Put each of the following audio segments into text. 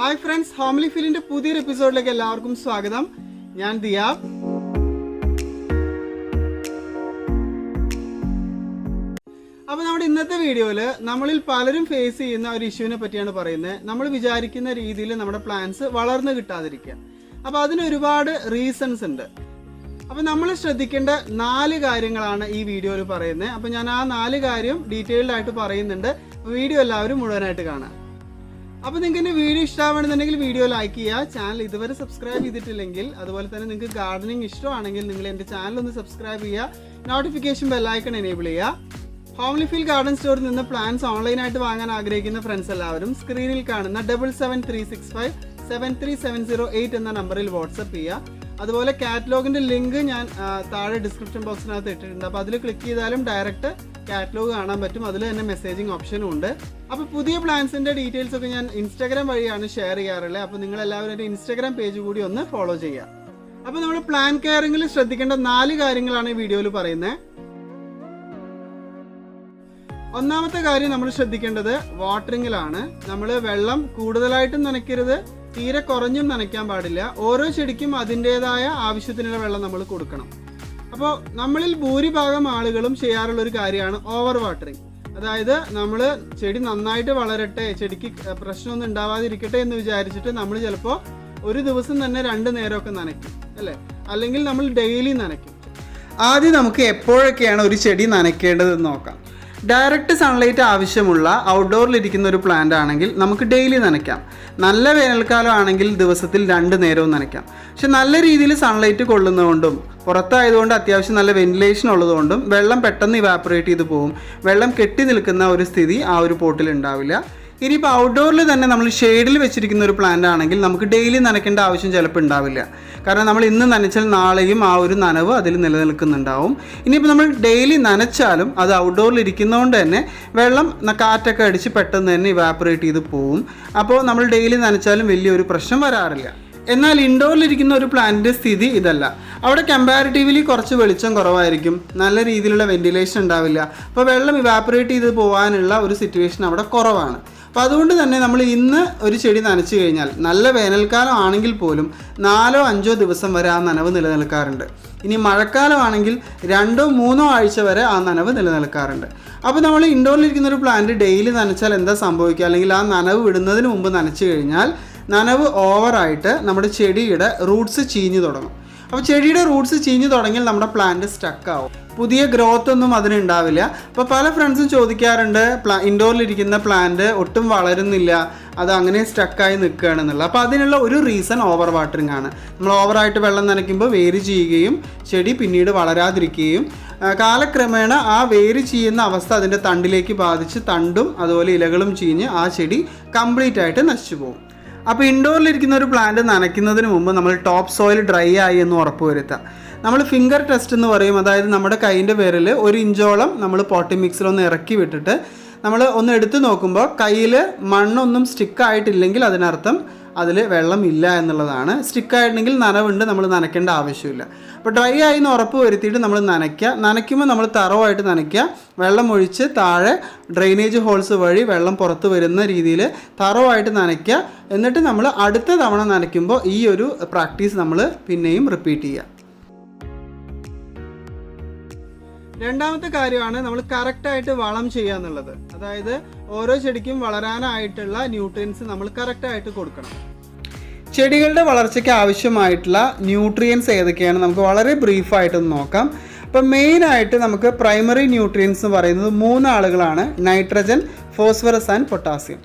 Hi friends, homely ഫീലിന്റെ പുതിയൊരു എപ്പിസോഡിലേക്ക് എല്ലാവർക്കും സ്വാഗതം. ഞാൻ ദിയാബ്. അപ്പോൾ നമ്മുടെ ഇന്നത്തെ വീഡിയോയിൽ നമ്മളിൽ പലരും ഫേസ് ചെയ്യുന്ന ഒരു ഇഷ്യൂവിനെ പറ്റിയാണ് പറയുന്നത്. നമ്മൾ വിചാരിക്കുന്ന രീതിയിൽ നമ്മുടെ പ്ലാന്റ്സ് വളർന്നു കിട്ടാതിരിക്കുക. അപ്പോൾ അതിന് ഒരുപാട് റീസൺസ് ഉണ്ട്. അപ്പോൾ നമ്മൾ ശ്രദ്ധിക്കേണ്ട 4 കാര്യങ്ങളാണ് ഈ വീഡിയോയിൽ പറയുന്നത്. അപ്പോൾ ഞാൻ ആ 4 കാര്യം ഡീറ്റെയിൽഡ് ആയിട്ട് പറയുന്നുണ്ട്. വീഡിയോ എല്ലാവരും മുഴുവനായിട്ട് കാണാം. അപ്പോൾ നിങ്ങൾക്ക് എൻ്റെ വീഡിയോ ഇഷ്ടമാണെന്നുണ്ടെങ്കിൽ വീഡിയോ ലൈക്ക് ചെയ്യുക. ചാനൽ ഇതുവരെ സബ്സ്ക്രൈബ് ചെയ്തിട്ടില്ലെങ്കിൽ, അതുപോലെ തന്നെ നിങ്ങൾക്ക് ഗാർഡനിങ് ഇഷ്ടമാണെങ്കിൽ നിങ്ങൾ എൻ്റെ ചാനൽ ഒന്ന് സബ്സ്ക്രൈബ് ചെയ്യുക. നോട്ടിഫിക്കേഷൻ ബെല്ലൈക്കൺ എനേബിൾ ചെയ്യുക. ഹോംലി ഫീൽ ഗാർഡൻ സ്റ്റോറിൽ നിന്ന് പ്ലാന്റ്സ് ഓൺലൈനായിട്ട് വാങ്ങാൻ ആഗ്രഹിക്കുന്ന ഫ്രണ്ട്സ് എല്ലാവരും സ്ക്രീനിൽ കാണുന്ന 7736573708 എന്ന നമ്പറിൽ വാട്സപ്പ് ചെയ്യുക. അതുപോലെ കാറ്റലോഗിൻ്റെ ലിങ്ക് ഞാൻ താഴെ ഡിസ്ക്രിപ്ഷൻ ബോക്സിനകത്ത് ഇട്ടിട്ടുണ്ട്. അപ്പോൾ അതിൽ ക്ലിക്ക് ചെയ്താലും ഡയറക്റ്റ് കാറ്റലോഗ് കാണാൻ പറ്റും. അതിൽ തന്നെ മെസ്സേജിങ് ഓപ്ഷനും ഉണ്ട്. അപ്പോൾ പുതിയ പ്ലാൻസിൻ്റെ ഡീറ്റെയിൽസ് ഒക്കെ ഞാൻ ഇൻസ്റ്റാഗ്രാം വഴിയാണ് ഷെയർ ചെയ്യാറുള്ളത്. അപ്പോൾ നിങ്ങൾ എല്ലാവരും എൻ്റെ ഇൻസ്റ്റാഗ്രാം പേജ് കൂടി ഒന്ന് ഫോളോ ചെയ്യുക. അപ്പോൾ നമ്മൾ പ്ലാൻ കെയറിങ്ങിൽ ശ്രദ്ധിക്കേണ്ട 4 കാര്യങ്ങളാണ് ഈ വീഡിയോയിൽ പറയുന്നത്. ഒന്നാമത്തെ കാര്യം നമ്മൾ ശ്രദ്ധിക്കേണ്ടത് വാട്ടറിങ്ങിലാണ്. നമ്മൾ വെള്ളം കൂടുതലായിട്ടും നനയ്ക്കരുത്, തീരെ കുറഞ്ഞും നനയ്ക്കാൻ പാടില്ല. ഓരോ ചെടിക്കും അതിൻ്റെതായ ആവശ്യത്തിനുള്ള വെള്ളം നമ്മൾ കൊടുക്കണം. അപ്പോൾ നമ്മളിൽ ഭൂരിഭാഗം ആളുകളും ചെയ്യാറുള്ള ഒരു കാര്യമാണ് ഓവർ വാട്ടറിങ്. അതായത് നമ്മൾ ചെടി നന്നായിട്ട് വളരട്ടെ, ചെടിക്ക് പ്രശ്നമൊന്നും ഉണ്ടാവാതിരിക്കട്ടെ എന്ന് വിചാരിച്ചിട്ട് നമ്മൾ ചിലപ്പോൾ ഒരു ദിവസം തന്നെ 2 നേരമൊക്കെ നനയ്ക്കും, അല്ലേ? അല്ലെങ്കിൽ നമ്മൾ ഡെയിലി നനയ്ക്കും. ആദ്യം നമുക്ക് എപ്പോഴൊക്കെയാണ് ഒരു ചെടി നനയ്ക്കേണ്ടതെന്ന് നോക്കാം. ഡയറക്റ്റ് സൺലൈറ്റ് ആവശ്യമുള്ള ഔട്ട്ഡോറിലിരിക്കുന്ന ഒരു പ്ലാന്റ് ആണെങ്കിൽ നമുക്ക് ഡെയിലി നനയ്ക്കാം. നല്ല വേനൽക്കാലം ആണെങ്കിൽ ദിവസത്തിൽ 2 നേരവും നനയ്ക്കാം. പക്ഷെ നല്ല രീതിയിൽ സൺലൈറ്റ് കൊള്ളുന്നതുകൊണ്ടും പുറത്തായതുകൊണ്ട് അത്യാവശ്യം നല്ല വെന്റിലേഷൻ ഉള്ളതുകൊണ്ടും വെള്ളം പെട്ടെന്ന് ഇവാപ്പറേറ്റ് ചെയ്ത് പോകും. വെള്ളം കെട്ടി നിൽക്കുന്ന ഒരു സ്ഥിതി ആ ഒരു പോട്ടിൽ ഉണ്ടാവില്ല. ഇനിയിപ്പോൾ ഔട്ട്ഡോറിൽ തന്നെ നമ്മൾ ഷെയ്ഡിൽ വെച്ചിരിക്കുന്ന ഒരു പ്ലാന്റ് ആണെങ്കിൽ നമുക്ക് ഡെയിലി നനയ്ക്കേണ്ട ആവശ്യം ചിലപ്പോൾ ഉണ്ടാവില്ല. കാരണം നമ്മൾ ഇന്ന് നനച്ചാൽ നാളെയും ആ ഒരു നനവ് അതിൽ നിലനിൽക്കുന്നുണ്ടാവും. ഇനിയിപ്പോൾ നമ്മൾ ഡെയിലി നനച്ചാലും അത് ഔട്ട്ഡോറിൽ ഇരിക്കുന്നതുകൊണ്ട് തന്നെ വെള്ളം കാറ്റൊക്കെ അടിച്ച് പെട്ടെന്ന് തന്നെ ഇവാപ്പറേറ്റ് ചെയ്ത് പോവും. അപ്പോൾ നമ്മൾ ഡെയിലി നനച്ചാലും വലിയൊരു പ്രശ്നം വരാറില്ല. എന്നാൽ ഇൻഡോറിലിരിക്കുന്ന ഒരു പ്ലാന്റിൻ്റെ സ്ഥിതി ഇതല്ല. അവിടെ കമ്പാരിറ്റീവ്ലി കുറച്ച് വെളിച്ചം കുറവായിരിക്കും, നല്ല രീതിയിലുള്ള വെന്റിലേഷൻ ഉണ്ടാവില്ല. അപ്പോൾ വെള്ളം ഇവാപ്പറേറ്റ് ചെയ്ത് പോകാനുള്ള ഒരു സിറ്റുവേഷൻ അവിടെ കുറവാണ്. അപ്പോൾ അതുകൊണ്ട് തന്നെ നമ്മൾ ഇന്ന് ഒരു ചെടി നനച്ചു കഴിഞ്ഞാൽ നല്ല വേനൽക്കാലം ആണെങ്കിൽ പോലും 4-5 ദിവസം വരെ ആ നനവ് നിലനിൽക്കാറുണ്ട്. ഇനി മഴക്കാലമാണെങ്കിൽ 2-3 ആഴ്ച വരെ ആ നനവ് നിലനിൽക്കാറുണ്ട്. അപ്പോൾ നമ്മൾ ഇൻഡോറിലിരിക്കുന്ന ഒരു പ്ലാന്റ് ഡെയിലി നനച്ചാൽ എന്താ സംഭവിക്കുക? അല്ലെങ്കിൽ ആ നനവ് വിടുന്നതിന് മുമ്പ് നനച്ചു കഴിഞ്ഞാൽ നനവ് ഓവറായിട്ട് നമ്മുടെ ചെടിയുടെ റൂട്ട്സ് ചീഞ്ഞു തുടങ്ങും. അപ്പോൾ ചെടിയുടെ റൂട്ട്സ് ചീഞ്ഞു തുടങ്ങിയാൽ നമ്മുടെ പ്ലാന്റ് സ്റ്റക്കാവും, പുതിയ ഗ്രോത്ത് ഒന്നും അതിനുണ്ടാവില്ല. അപ്പോൾ പല ഫ്രണ്ട്സും ചോദിക്കാറുണ്ട്, ഇൻഡോറിലിരിക്കുന്ന പ്ലാന്റ് ഒട്ടും വളരുന്നില്ല, അത് അങ്ങനെ സ്റ്റക്കായി നിൽക്കുകയാണെന്നുള്ള. അപ്പോൾ അതിനുള്ള ഒരു റീസൺ ഓവർ വാട്ടറിങ് ആണ്. നമ്മൾ ഓവറായിട്ട് വെള്ളം നനയ്ക്കുമ്പോൾ വേര് ചെയ്യുകയും ചെടി പിന്നീട് വളരാതിരിക്കുകയും കാലക്രമേണ ആ വേര് ചെയ്യുന്ന അവസ്ഥ അതിൻ്റെ തണ്ടിലേക്ക് ബാധിച്ച് തണ്ടും അതുപോലെ ഇലകളും ചീഞ്ഞ് ആ ചെടി കംപ്ലീറ്റ് ആയിട്ട് നശിച്ചു പോകും. അപ്പോൾ ഇൻഡോറിലിരിക്കുന്ന ഒരു പ്ലാന്റ് നനയ്ക്കുന്നതിന് മുമ്പ് നമ്മൾ ടോപ്പ് സോയിൽ ഡ്രൈ ആയി എന്ന് ഉറപ്പ് വരുത്താം. നമ്മൾ ഫിംഗർ ടെസ്റ്റ് എന്ന് പറയും. അതായത് നമ്മുടെ കൈൻ്റെ വിരൽ 1 ഇഞ്ചോളം നമ്മൾ പോട്ടി മിക്സിലൊന്ന് ഇറക്കി വിട്ടിട്ട് നമ്മൾ ഒന്ന് എടുത്ത് നോക്കുമ്പോൾ കയ്യിൽ മണ്ണൊന്നും സ്റ്റിക്കായിട്ടില്ലെങ്കിൽ അതിനർത്ഥം അതിൽ വെള്ളം ഇല്ല എന്നുള്ളതാണ്. സ്റ്റിക്കായിട്ടുണ്ടെങ്കിൽ നനവുണ്ട്, നമ്മൾ നനയ്ക്കേണ്ട ആവശ്യമില്ല. അപ്പോൾ ഡ്രൈ ആയി എന്ന് ഉറപ്പ് വരുത്തിയിട്ട് നമ്മൾ നനയ്ക്കുമ്പോൾ നമ്മൾ തറവായിട്ട് നനയ്ക്കുക. വെള്ളം ഒഴിച്ച് താഴെ ഡ്രെയിനേജ് ഹോൾസ് വഴി വെള്ളം പുറത്ത് വരുന്ന രീതിയിൽ തറവായിട്ട് നനയ്ക്കുക. എന്നിട്ട് നമ്മൾ അടുത്ത തവണ നനയ്ക്കുമ്പോൾ ഈ ഒരു പ്രാക്ടീസ് നമ്മൾ പിന്നെയും റിപ്പീറ്റ് ചെയ്യുക. രണ്ടാമത്തെ കാര്യമാണ് നമ്മൾ കറക്റ്റായിട്ട് വളം ചെയ്യുക എന്നുള്ളത്. അതായത് ഓരോ ചെടിക്കും വളരാനായിട്ടുള്ള ന്യൂട്രിയൻസ് നമ്മൾ കറക്റ്റായിട്ട് കൊടുക്കണം. ചെടികളുടെ വളർച്ചയ്ക്ക് ആവശ്യമായിട്ടുള്ള ന്യൂട്രിയൻസ് ഏതൊക്കെയാണ് നമുക്ക് വളരെ ബ്രീഫായിട്ടൊന്ന് നോക്കാം. അപ്പോൾ മെയിനായിട്ട് നമുക്ക് പ്രൈമറി ന്യൂട്രിയൻസ് എന്ന് പറയുന്നത് 3 ആളുകളാണ്: നൈട്രജൻ, ഫോസ്ഫറസ് ആൻഡ് പൊട്ടാസ്യം.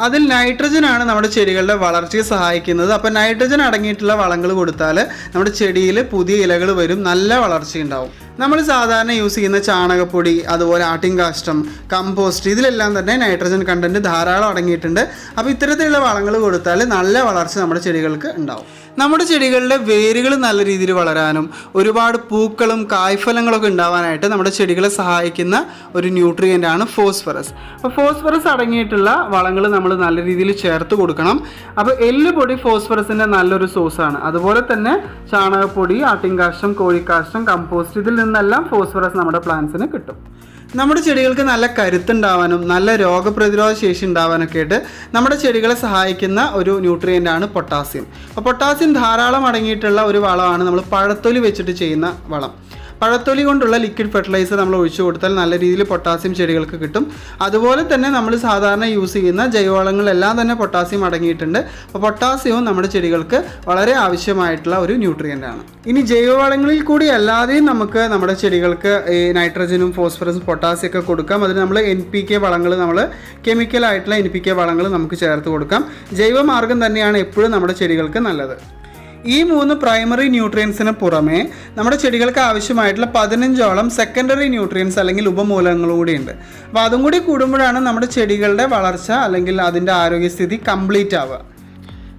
അതിൽ നൈട്രജൻ ആണ് നമ്മുടെ ചെടികളുടെ വളർച്ചയെ സഹായിക്കുന്നത്. അപ്പോൾ നൈട്രജൻ അടങ്ങിയിട്ടുള്ള വളങ്ങൾ കൊടുത്താൽ നമ്മുടെ ചെടിയിൽ പുതിയ ഇലകൾ വരും, നല്ല വളർച്ചയുണ്ടാവും. നമ്മൾ സാധാരണ യൂസ് ചെയ്യുന്ന ചാണകപ്പൊടി, അതുപോലെ ആട്ടിൻകാഷ്ടം, കമ്പോസ്റ്റ്, ഇതിലെല്ലാം തന്നെ നൈട്രജൻ കണ്ടൻറ്റ് ധാരാളം അടങ്ങിയിട്ടുണ്ട്. അപ്പോൾ ഇത്തരത്തിലുള്ള വളങ്ങൾ കൊടുത്താൽ നല്ല വളർച്ച നമ്മുടെ ചെടികൾക്ക് ഉണ്ടാവും. നമ്മുടെ ചെടികളുടെ വേരുകൾ നല്ല രീതിയിൽ വളരാനും ഒരുപാട് പൂക്കളും കായ്ഫലങ്ങളൊക്കെ ഉണ്ടാവാനായിട്ട് നമ്മുടെ ചെടികളെ സഹായിക്കുന്ന ഒരു ന്യൂട്രിയൻ്റ് ആണ് ഫോസ്ഫറസ്. അപ്പോൾ ഫോസ്ഫറസ് അടങ്ങിയിട്ടുള്ള വളങ്ങൾ നമ്മൾ നല്ല രീതിയിൽ ചേർത്ത് കൊടുക്കണം. അപ്പോൾ എല്ലുപൊടി ഫോസ്ഫറസിൻ്റെ നല്ലൊരു സോഴ്സാണ്. അതുപോലെ തന്നെ ചാണകപ്പൊടി, ആട്ടിൻകാഷ്ടം, കോഴിക്കാഷ്ടം, കമ്പോസ്റ്റ്, ഇതിൽ നിന്നെല്ലാം ഫോസ്ഫറസ് നമ്മുടെ പ്ലാന്റ്സിന് കിട്ടും. നമ്മുടെ ചെടികൾക്ക് നല്ല കരുത്തുണ്ടാവാനും നല്ല രോഗപ്രതിരോധ ശേഷി ഉണ്ടാവാനൊക്കെ ആയിട്ട് നമ്മുടെ ചെടികളെ സഹായിക്കുന്ന ഒരു ന്യൂട്രിയൻ്റ് ആണ് പൊട്ടാസ്യം. അപ്പോൾ പൊട്ടാസ്യം ധാരാളം അടങ്ങിയിട്ടുള്ള ഒരു വളമാണ് നമ്മൾ പഴത്തൊലി വെച്ചിട്ട് ചെയ്യുന്ന വളം. പഴത്തൊലി കൊണ്ടുള്ള ലിക്വിഡ് ഫെർട്ടിലൈസർ നമ്മൾ ഒഴിച്ചു കൊടുത്താൽ നല്ല രീതിയിൽ പൊട്ടാസ്യം ചെടികൾക്ക് കിട്ടും. അതുപോലെ തന്നെ നമ്മൾ സാധാരണ യൂസ് ചെയ്യുന്ന ജൈവവളങ്ങളിലെല്ലാം തന്നെ പൊട്ടാസ്യം അടങ്ങിയിട്ടുണ്ട്. അപ്പോൾ പൊട്ടാസ്യവും നമ്മുടെ ചെടികൾക്ക് വളരെ ആവശ്യമായിട്ടുള്ള ഒരു ന്യൂട്രിയൻ്റ് ആണ്. ഇനി ജൈവവളങ്ങളിൽ കൂടി അല്ലാതെയും നമുക്ക് നമ്മുടെ ചെടികൾക്ക് ഈ നൈട്രജനും ഫോസ്ഫറസും പൊട്ടാസ്യം ഒക്കെ കൊടുക്കാം. അതിന് നമ്മൾ NPK വളങ്ങൾ, നമ്മൾ കെമിക്കലായിട്ടുള്ള NPK വളങ്ങൾ നമുക്ക് ചേർത്ത് കൊടുക്കാം. ജൈവമാർഗം തന്നെയാണ് എപ്പോഴും നമ്മുടെ ചെടികൾക്ക് നല്ലത്. ഈ 3 പ്രൈമറി ന്യൂട്രിയൻസിന് പുറമേ നമ്മുടെ ചെടികൾക്ക് ആവശ്യമായിട്ടുള്ള 15ഓളം സെക്കൻഡറി ന്യൂട്രിയൻസ് അല്ലെങ്കിൽ ഉപമൂലകങ്ങളും കൂടിയുണ്ട്. അപ്പോൾ അതും കൂടി കൂടുമ്പോഴാണ് നമ്മുടെ ചെടികളുടെ വളർച്ച അല്ലെങ്കിൽ അതിൻ്റെ ആരോഗ്യസ്ഥിതി കംപ്ലീറ്റ് ആവുക.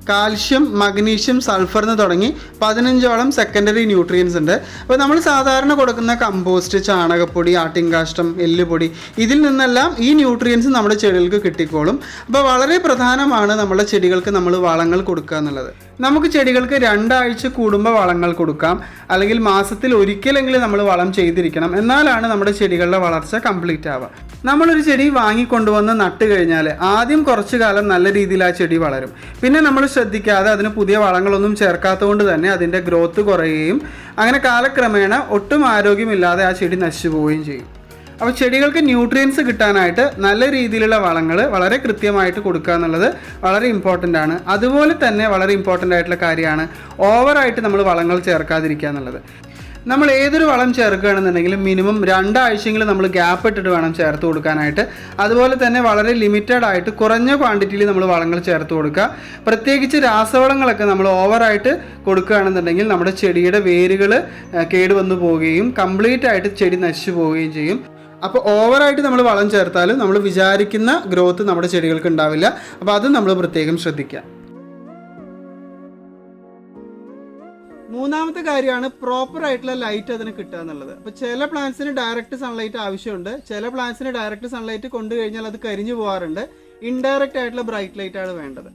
കാൽഷ്യം, മഗ്നീഷ്യം, സൾഫർ എന്ന് തുടങ്ങി 15ഓളം സെക്കൻഡറി ന്യൂട്രിയൻസ് ഉണ്ട്. അപ്പോൾ നമ്മൾ സാധാരണ കൊടുക്കുന്ന കമ്പോസ്റ്റ്, ചാണകപ്പൊടി, ആട്ടിൻകാഷ്ടം, എല്ലുപൊടി, ഇതിൽ നിന്നെല്ലാം ഈ ന്യൂട്രിയൻസ് നമ്മുടെ ചെടികൾക്ക് കിട്ടിക്കോളും. അപ്പോൾ വളരെ പ്രധാനമാണ് നമ്മുടെ ചെടികൾക്ക് നമ്മൾ വളങ്ങൾ കൊടുക്കുക എന്നുള്ളത്. നമുക്ക് ചെടികൾക്ക് 2 ആഴ്ച കൂടുമ്പോൾ വളങ്ങൾ കൊടുക്കാം, അല്ലെങ്കിൽ മാസത്തിൽ ഒരിക്കലെങ്കിലും നമ്മൾ വളം ചെയ്തിരിക്കണം. എന്നാലാണ് നമ്മുടെ ചെടികളുടെ വളർച്ച കംപ്ലീറ്റ് ആവുക. നമ്മളൊരു ചെടി വാങ്ങിക്കൊണ്ടുവന്ന് നട്ട് കഴിഞ്ഞാൽ ആദ്യം കുറച്ചു കാലം നല്ല രീതിയിൽ ആ ചെടി വളരും. പിന്നെ നമ്മൾ ശ്രദ്ധിക്കാതെ അതിന് പുതിയ വളങ്ങളൊന്നും ചേർക്കാത്തതുകൊണ്ട് തന്നെ അതിൻ്റെ ഗ്രോത്ത് കുറയുകയും അങ്ങനെ കാലക്രമേണ ഒട്ടും ആരോഗ്യമില്ലാതെ ആ ചെടി നശിച്ചു പോവുകയും ചെയ്യും. അപ്പോൾ ചെടികൾക്ക് ന്യൂട്രിയൻസ് കിട്ടാനായിട്ട് നല്ല രീതിയിലുള്ള വളങ്ങൾ വളരെ കൃത്യമായിട്ട് കൊടുക്കുക എന്നുള്ളത് വളരെ ഇമ്പോർട്ടൻ്റ് ആണ്. അതുപോലെ തന്നെ വളരെ ഇമ്പോർട്ടൻ്റ് ആയിട്ടുള്ള കാര്യമാണ് ഓവറായിട്ട് നമ്മൾ വളങ്ങൾ ചേർക്കാതിരിക്കുക എന്നുള്ളത്. നമ്മൾ ഏതൊരു വളം ചേർക്കുകയാണെന്നുണ്ടെങ്കിലും മിനിമം 2 ആഴ്ചയെങ്കിലും നമ്മൾ ഗ്യാപ്പ് ഇട്ടിട്ട് വേണം ചേർത്ത് കൊടുക്കാനായിട്ട്. അതുപോലെ തന്നെ വളരെ ലിമിറ്റഡ് ആയിട്ട് കുറഞ്ഞ ക്വാണ്ടിറ്റിയിൽ നമ്മൾ വളങ്ങൾ ചേർത്ത് കൊടുക്കുക. പ്രത്യേകിച്ച് രാസവളങ്ങളൊക്കെ നമ്മൾ ഓവറായിട്ട് കൊടുക്കുകയാണെന്നുണ്ടെങ്കിൽ നമ്മുടെ ചെടിയുടെ വേരുകൾ കേടുവന്നു പോവുകയും കംപ്ലീറ്റ് ആയിട്ട് ചെടി നശിച്ചു പോവുകയും ചെയ്യും. അപ്പോൾ ഓവറായിട്ട് നമ്മൾ വളം ചേർത്താലും നമ്മൾ വിചാരിക്കുന്ന ഗ്രോത്ത് നമ്മുടെ ചെടികൾക്ക് ഉണ്ടാവില്ല. അപ്പോൾ അത് നമ്മൾ പ്രത്യേകം ശ്രദ്ധിക്കുക. മൂന്നാമത്തെ കാര്യമാണ് പ്രോപ്പർ ആയിട്ടുള്ള ലൈറ്റ് അതിന് കിട്ടുക എന്നുള്ളത്. അപ്പോൾ ചില പ്ലാന്റ്സിന് ഡയറക്റ്റ് സൺലൈറ്റ് ആവശ്യമുണ്ട്, ചില പ്ലാന്റ്സിന് ഡയറക്റ്റ് സൺലൈറ്റ് കൊണ്ടു കഴിഞ്ഞാൽ അത് കരിഞ്ഞു പോകാറുണ്ട്. ഇൻഡയറക്റ്റ് ആയിട്ടുള്ള ബ്രൈറ്റ് ലൈറ്റ് ആണ് വേണ്ടത്.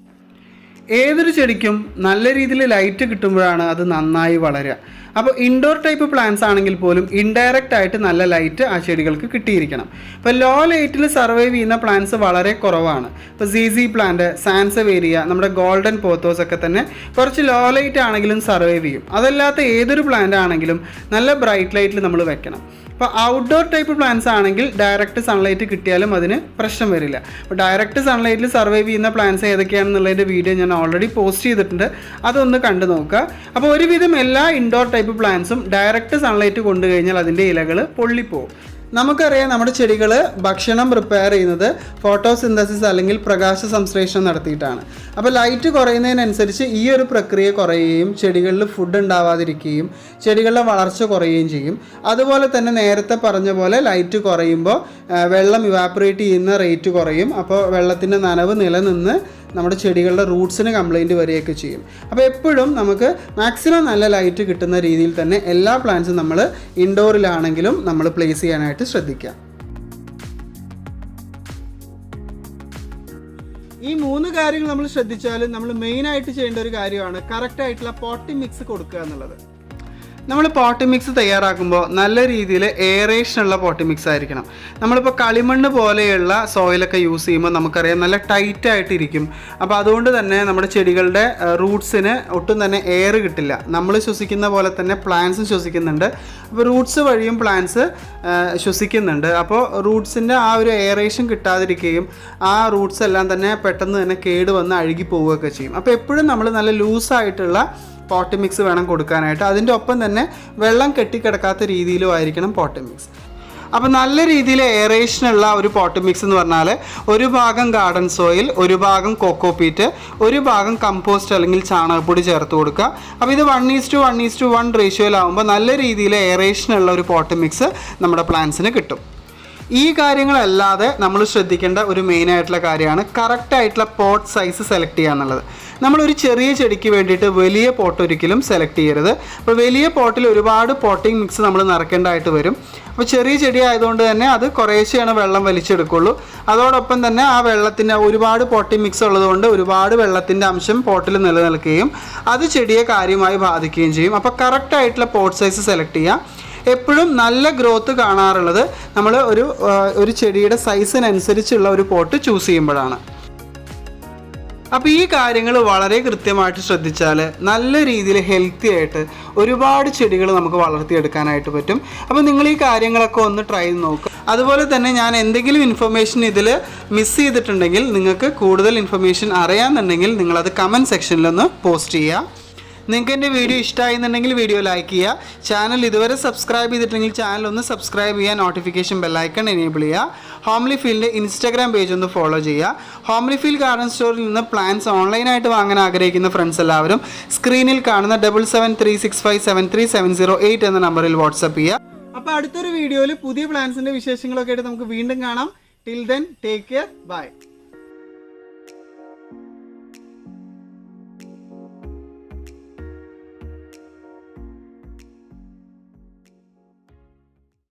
ഏതൊരു ചെടിക്കും നല്ല രീതിയിൽ ലൈറ്റ് കിട്ടുമ്പോഴാണ് അത് നന്നായി വളരുക. അപ്പോൾ ഇൻഡോർ ടൈപ്പ് പ്ലാന്റ്സ് ആണെങ്കിൽ പോലും ഇൻഡയറക്റ്റ് ആയിട്ട് നല്ല ലൈറ്റ് ആ ചെടികൾക്ക് കിട്ടിയിരിക്കണം. ഇപ്പോൾ ലോ ലൈറ്റിൽ സർവൈവ് ചെയ്യുന്ന പ്ലാന്റ്സ് വളരെ കുറവാണ്. ഇപ്പോൾ ZZ പ്ലാന്റ്, സാൻസവേരിയ, നമ്മുടെ ഗോൾഡൻ പോത്തോസ് ഒക്കെ തന്നെ കുറച്ച് ലോ ലൈറ്റ് ആണെങ്കിലും സർവൈവ് ചെയ്യും. അതല്ലാത്ത ഏതൊരു പ്ലാന്റ് ആണെങ്കിലും നല്ല ബ്രൈറ്റ് ലൈറ്റിൽ നമ്മൾ വെക്കണം. അപ്പോൾ ഔട്ട്ഡോർ ടൈപ്പ് പ്ലാന്റ്സ് ആണെങ്കിൽ ഡയറക്റ്റ് സൺലൈറ്റ് കിട്ടിയാലും അതിന് പ്രശ്നം വരില്ല. അപ്പോൾ ഡയറക്റ്റ് സൺലൈറ്റിൽ സർവൈവ് ചെയ്യുന്ന പ്ലാന്റ്സ് ഏതൊക്കെയാണെന്നുള്ളതിൻ്റെ വീഡിയോ ഞാൻ ഓൾറെഡി പോസ്റ്റ് ചെയ്തിട്ടുണ്ട്, അതൊന്ന് കണ്ടു നോക്കുക. അപ്പോൾ ഒരുവിധം എല്ലാ ഇൻഡോർ ടൈപ്പ് പ്ലാന്റ്സും ഡയറക്റ്റ് സൺലൈറ്റ് കൊണ്ടു കഴിഞ്ഞാൽ അതിൻ്റെ ഇലകൾ പൊള്ളിപ്പോവും. നമുക്കറിയാം നമ്മുടെ ചെടികൾ ഭക്ഷണം പ്രിപ്പയർ ചെയ്യുന്നത് ഫോട്ടോസിന്തസിസ് അല്ലെങ്കിൽ പ്രകാശ സംശ്ലേഷണം നടത്തിയിട്ടാണ്. അപ്പോൾ ലൈറ്റ് കുറയുന്നതിനനുസരിച്ച് ഈ ഒരു പ്രക്രിയ കുറയുകയും ചെടികളിൽ ഫുഡ് ഉണ്ടാവാതിരിക്കുകയും ചെടികളുടെ വളർച്ച കുറയുകയും ചെയ്യും. അതുപോലെ തന്നെ നേരത്തെ പറഞ്ഞ പോലെ ലൈറ്റ് കുറയുമ്പോൾ വെള്ളം ഇവാപ്പറേറ്റ് ചെയ്യുന്ന റേറ്റ് കുറയും. അപ്പോൾ വെള്ളത്തിൻ്റെ നനവ് നിലനിന്ന് നമ്മുടെ ചെടികളുടെ റൂട്ട്സിന് കംപ്ലൈൻറ്റ് വരികയൊക്കെ ചെയ്യും. അപ്പോൾ എപ്പോഴും നമുക്ക് മാക്സിമം നല്ല ലൈറ്റ് കിട്ടുന്ന രീതിയിൽ തന്നെ എല്ലാ പ്ലാന്റ്സും നമ്മൾ ഇൻഡോറിലാണെങ്കിലും നമ്മൾ പ്ലേസ് ചെയ്യാനായിട്ട് ശ്രദ്ധിക്കുക. ഈ 3 കാര്യങ്ങൾ നമ്മൾ ശ്രദ്ധിച്ചാലും നമ്മൾ മെയിനായിട്ട് ചെയ്യേണ്ട ഒരു കാര്യമാണ് കറക്റ്റായിട്ടുള്ള പോട്ടിംഗ് മിക്സ് കൊടുക്കുക എന്നുള്ളത്. നമ്മൾ പോട്ടിംഗ് മിക്സ് തയ്യാറാക്കുമ്പോൾ നല്ല രീതിയിൽ എയറേഷനുള്ള പോട്ടിംഗ് മിക്സ് ആയിരിക്കണം. നമ്മളിപ്പോൾ കളിമണ്ണ് പോലെയുള്ള സോയിലൊക്കെ യൂസ് ചെയ്യുമ്പോൾ നമുക്കറിയാം നല്ല ടൈറ്റായിട്ടിരിക്കും. അപ്പോൾ അതുകൊണ്ട് തന്നെ നമ്മുടെ ചെടികളുടെ റൂട്ട്സിന് ഒട്ടും തന്നെ എയർ കിട്ടില്ല. നമ്മൾ ശ്വസിക്കുന്ന പോലെ തന്നെ പ്ലാന്റ്സും ശ്വസിക്കുന്നുണ്ട്. അപ്പോൾ റൂട്ട്സ് വഴിയും പ്ലാന്റ്സ് ശ്വസിക്കുന്നുണ്ട്. അപ്പോൾ റൂട്ട്സിൻ്റെ ആ ഒരു എയറേഷൻ കിട്ടാതിരിക്കുകയും ആ റൂട്ട്സ് എല്ലാം തന്നെ പെട്ടെന്ന് തന്നെ കേടുവന്ന് അഴുകി പോവുകയൊക്കെ ചെയ്യും. അപ്പോൾ എപ്പോഴും നമ്മൾ നല്ല ലൂസായിട്ടുള്ള പോട്ട് മിക്സ് വേണം കൊടുക്കാനായിട്ട്. അതിൻ്റെ ഒപ്പം തന്നെ വെള്ളം കെട്ടിക്കിടക്കാത്ത രീതിയിലും ആയിരിക്കണം പോട്ട് മിക്സ്. അപ്പോൾ നല്ല രീതിയിൽ എയറേഷനുള്ള ഒരു പോട്ട് മിക്സ് എന്ന് പറഞ്ഞാൽ ഒരു ഭാഗം ഗാർഡൻ സോയിൽ, ഒരു ഭാഗം കോക്കോപീറ്റ്, ഒരു ഭാഗം കമ്പോസ്റ്റ് അല്ലെങ്കിൽ ചാണകപ്പൊടി ചേർത്ത് കൊടുക്കുക. അപ്പോൾ ഇത് 1:1:1 റേഷ്യോയിലാവുമ്പോൾ നല്ല രീതിയിൽ എയറേഷനുള്ള ഒരു പോട്ട് മിക്സ് നമ്മുടെ പ്ലാന്റ്സിന് കിട്ടും. ഈ കാര്യങ്ങളല്ലാതെ നമ്മൾ ശ്രദ്ധിക്കേണ്ട ഒരു മെയിനായിട്ടുള്ള കാര്യമാണ് കറക്റ്റായിട്ടുള്ള പോട്ട് സൈസ് സെലക്ട് ചെയ്യുക എന്നുള്ളത്. നമ്മളൊരു ചെറിയ ചെടിക്ക് വേണ്ടിയിട്ട് വലിയ പോട്ട് ഒരിക്കലും സെലക്ട് ചെയ്യരുത്. അപ്പോൾ വലിയ പോട്ടിൽ ഒരുപാട് പോട്ടിംഗ് മിക്സ് നമ്മൾ നിറക്കേണ്ടതായിട്ട് വരും. അപ്പോൾ ചെറിയ ചെടി ആയതുകൊണ്ട് തന്നെ അത് കുറേശ്ശെയാണ് വെള്ളം വലിച്ചെടുക്കുള്ളൂ. അതോടൊപ്പം തന്നെ ആ വെള്ളത്തിൻ്റെ ഒരുപാട് പോട്ടിംഗ് മിക്സ് ഉള്ളതുകൊണ്ട് ഒരുപാട് വെള്ളത്തിൻ്റെ അംശം പോട്ടിൽ നിലനിൽക്കുകയും അത് ചെടിയെ കാര്യമായി ബാധിക്കുകയും ചെയ്യും. അപ്പോൾ കറക്റ്റായിട്ടുള്ള പോട്ട് സൈസ് സെലക്ട് ചെയ്യുക. എപ്പോഴും നല്ല ഗ്രോത്ത് കാണാറുള്ളത് നമ്മൾ ഒരു ചെടിയുടെ സൈസിനനുസരിച്ചുള്ള ഒരു പോട്ട് ചൂസ് ചെയ്യുമ്പോഴാണ്. അപ്പോൾ ഈ കാര്യങ്ങൾ വളരെ കൃത്യമായിട്ട് ശ്രദ്ധിച്ചാൽ നല്ല രീതിയിൽ ഹെൽത്തി ആയിട്ട് ഒരുപാട് ചെടികൾ നമുക്ക് വളർത്തിയെടുക്കാനായിട്ട് പറ്റും. അപ്പോൾ നിങ്ങൾ ഈ കാര്യങ്ങളൊക്കെ ഒന്ന് ട്രൈ ചെയ്ത് നോക്കുക. അതുപോലെ തന്നെ ഞാൻ എന്തെങ്കിലും ഇൻഫർമേഷൻ ഇതിൽ മിസ് ചെയ്തിട്ടുണ്ടെങ്കിൽ, നിങ്ങൾക്ക് കൂടുതൽ ഇൻഫർമേഷൻ അറിയാമെന്നുണ്ടെങ്കിൽ നിങ്ങളത് കമൻറ്റ് സെക്ഷനിലൊന്ന് പോസ്റ്റ് ചെയ്യുക. നിങ്ങൾക്ക് എൻ്റെ വീഡിയോ ഇഷ്ടമായിരുന്നുണ്ടെങ്കിൽ വീഡിയോ ലൈക്ക് ചെയ്യുക. ചാനൽ ഇതുവരെ സബ്സ്ക്രൈബ് ചെയ്തിട്ടുണ്ടെങ്കിൽ ചാനൽ ഒന്ന് സബ്സ്ക്രൈബ് ചെയ്യുക, നോട്ടിഫിക്കേഷൻ ബെല്ലൈക്കൺ എനേബിൾ ചെയ്യുക. ഹോംലി ഫീൽഡിൻ്റെ ഇൻസ്റ്റാഗ്രാം പേജ് ഒന്ന് ഫോളോ ചെയ്യുക. ഹോംലി ഫീൽ ഗാർഡൻ സ്റ്റോറിൽ നിന്ന് പ്ലാന്റ്സ് ഓൺലൈനായിട്ട് വാങ്ങാൻ ആഗ്രഹിക്കുന്ന ഫ്രണ്ട്സ് എല്ലാവരും സ്ക്രീനിൽ കാണുന്ന 7736573708 എന്ന നമ്പറിൽ വാട്സപ്പ് ചെയ്യുക. അപ്പോൾ അടുത്തൊരു വീഡിയോയിൽ പുതിയ പ്ലാന്റ്സിൻ്റെ വിശേഷങ്ങളൊക്കെ ആയിട്ട് നമുക്ക് വീണ്ടും കാണാം. Till then take care, by.